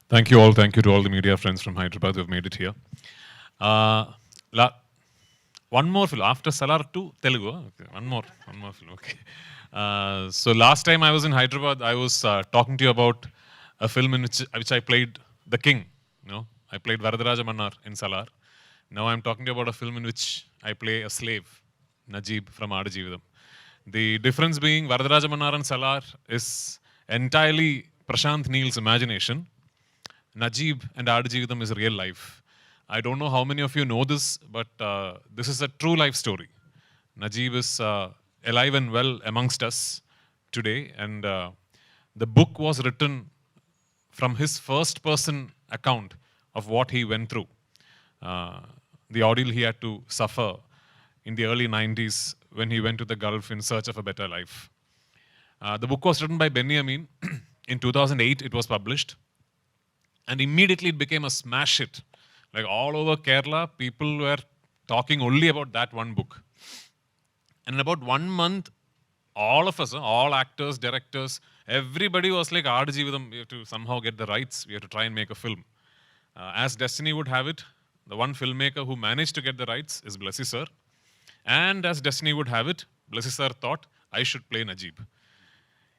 Thank you all. Thank you to all the media friends from Hyderabad who have made it here. Uh, la- one more film after Salar 2 Telugu. Okay, one more film. Okay. So last time I was in Hyderabad, I was talking to you about a film in which I played the king. You know, I played Varadaraja Mannar in Salar. Now I'm talking to you about a film in which I play a slave, Najib from Aadajeevitham. The difference being Varadaraja Mannar and Salar is entirely Prashant Neil's imagination. Najib and Aadajeevitham is real life. I don't know how many of you know this, but this is a true life story. Najib is alive and well amongst us today, and the book was written from his first person account of what he went through, uh, the ordeal he had to suffer in the early 90s when he went to the Gulf in search of a better life. The book was written by Benny Amin. In 2008, it was published. And immediately it became a smash hit. Like all over Kerala, people were talking only about that one book. And in about 1 month, all of us, all actors, directors, everybody was like, Aadajeevitham, we have to somehow get the rights. We have to try and make a film. As destiny would have it, the one filmmaker who managed to get the rights is Blessy sir. And as destiny would have it, Blessy sir thought I should play Najib.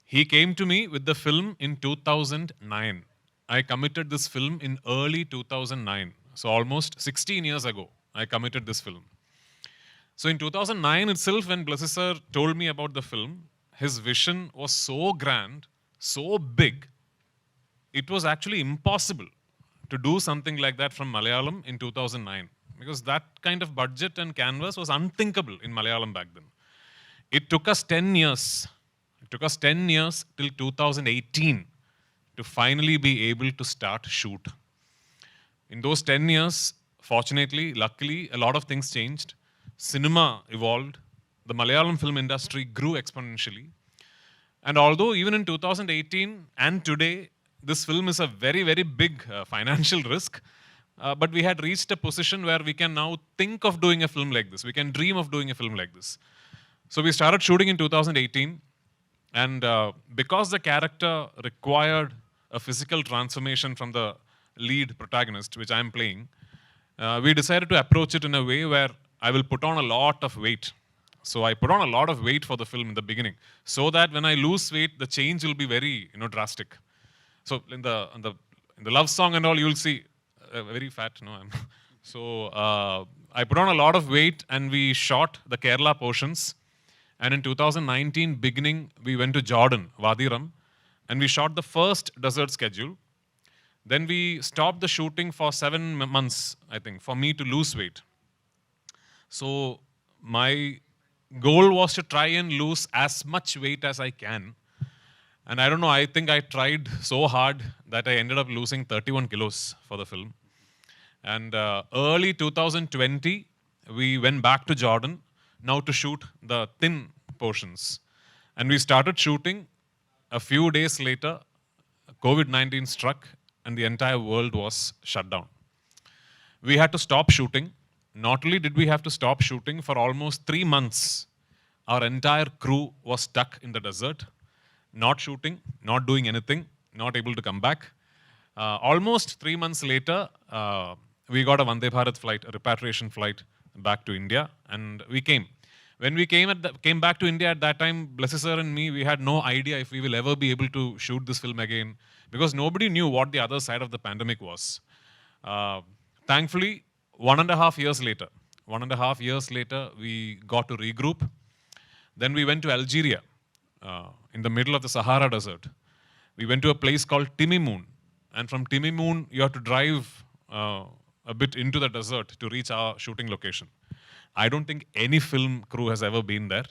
He came to me with the film in 2009. I committed this film in early 2009. So almost 16 years ago, I committed this film. So in 2009 itself, when Blessy sir told me about the film, his vision was so grand, so big, it was actually impossible to do something like that from Malayalam in 2009. Because that kind of budget and canvas was unthinkable in Malayalam back then. It took us 10 years. It took us 10 years till 2018 to finally be able to start shoot. In those 10 years, fortunately, luckily, a lot of things changed. Cinema evolved. The Malayalam film industry grew exponentially. And although even in 2018 and today, this film is a very, very big financial risk, but we had reached a position where we can now think of doing a film like this. We can dream of doing a film like this. So we started shooting in 2018. And because the character required a physical transformation from the lead protagonist, which I'm playing, we decided to approach it in a way where I will put on a lot of weight. So I put on a lot of weight for the film in the beginning, so that when I lose weight, the change will be very, drastic. So in the love song and all, you'll see very fat. No, I'm so I put on a lot of weight, and we shot the Kerala portions. And in 2019 beginning, we went to Jordan, Wadiram, and we shot the first desert schedule. Then we stopped the shooting for 7 months, I think, for me to lose weight. So my goal was to try and lose as much weight as I can. And I don't know, I think I tried so hard that I ended up losing 31 kilos for the film. And early 2020, we went back to Jordan now to shoot the thin portions. And we started shooting. A few days later, COVID-19 struck and the entire world was shut down. We had to stop shooting. Not only did we have to stop shooting, for almost 3 months, our entire crew was stuck in the desert, not shooting, not doing anything, not able to come back. Almost 3 months later, we got a Vande Bharat flight, a repatriation flight back to India, and we came. When we came back to India at that time, Blessy sir and me, we had no idea if we will ever be able to shoot this film again, because nobody knew what the other side of the pandemic was. Thankfully, 1.5 years later, we got to regroup. Then we went to Algeria, in the middle of the Sahara Desert. We went to a place called Timimoun, and from Timimoun, you have to drive a bit into the desert to reach our shooting location. I don't think any film crew has ever been there,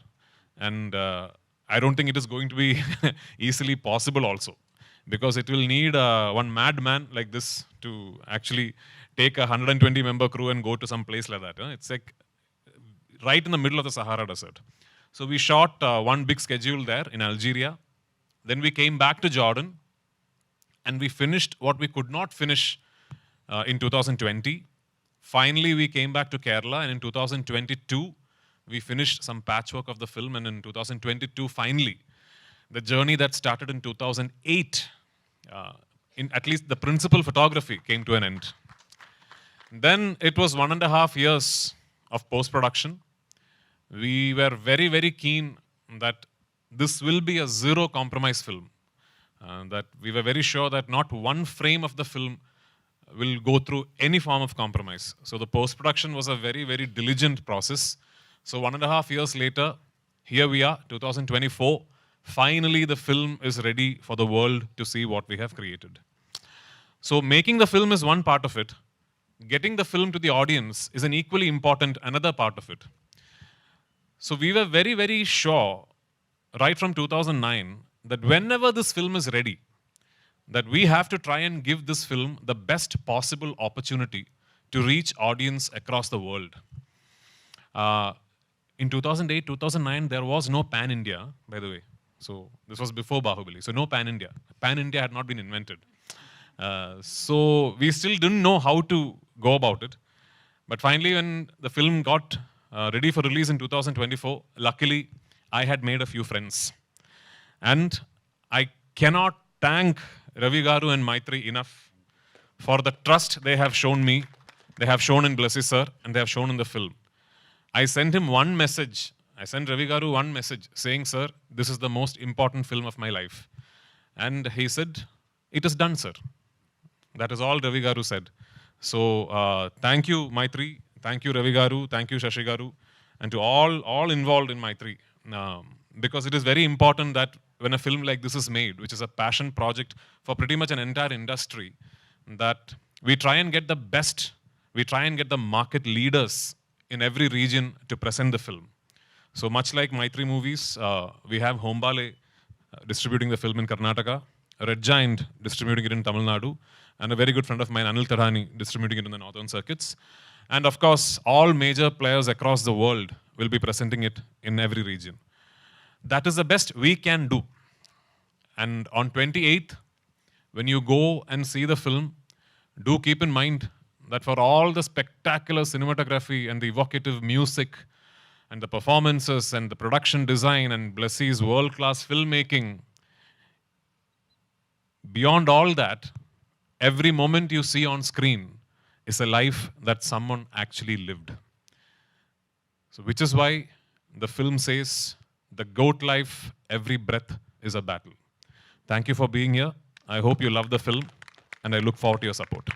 and I don't think it is going to be easily possible also, because it will need one madman like this to actually take a 120-member crew and go to some place like that. It's like right in the middle of the Sahara Desert. So we shot one big schedule there in Algeria. Then we came back to Jordan, and we finished what we could not finish in 2020. Finally, we came back to Kerala, and in 2022, we finished some patchwork of the film, and in 2022, finally, the journey that started in 2008, at least the principal photography came to an end. Then it was 1.5 years of post-production. We were very, very keen that this will be a zero compromise film. That we were very sure that not one frame of the film will go through any form of compromise. So the post-production was a very, very diligent process. So 1.5 years later, here we are, 2024. Finally, the film is ready for the world to see what we have created. So making the film is one part of it. Getting the film to the audience is an equally important another part of it. So we were very, very sure, right from 2009, that whenever this film is ready, that we have to try and give this film the best possible opportunity to reach audience across the world. In 2008, 2009, there was no pan-India, by the way. So this was before Bahubali. So no pan-India. Pan-India had not been invented. So we still didn't know how to go about it. But finally, when the film got ready for release in 2024, luckily, I had made a few friends. And I cannot thank Ravi Garu and Mythri enough for the trust they have shown me, they have shown in Blessy sir, and they have shown in the film. I sent him one message. I sent Ravi Garu one message saying, sir, this is the most important film of my life. And he said, it is done, sir. That is all Ravi Garu said. So thank you, Mythri. Thank you, Ravi Garu. Thank you, Shashi Garu. And to all involved in Mythri. Because it is very important that when a film like this is made, which is a passion project for pretty much an entire industry, that we try and get the best, we try and get the market leaders in every region to present the film. So much like Mythri movies, we have Hombale distributing the film in Karnataka, Red Giant distributing it in Tamil Nadu, and a very good friend of mine, Anil Tarani, distributing it in the northern circuits. And of course, all major players across the world will be presenting it in every region. That is the best we can do. And on 28th, when you go and see the film, do keep in mind that for all the spectacular cinematography and the evocative music and the performances and the production design and Blessy's world-class filmmaking, beyond all that, every moment you see on screen is a life that someone actually lived. So which is why the film says, the goat life, every breath is a battle. Thank you for being here. I hope you love the film, and I look forward to your support.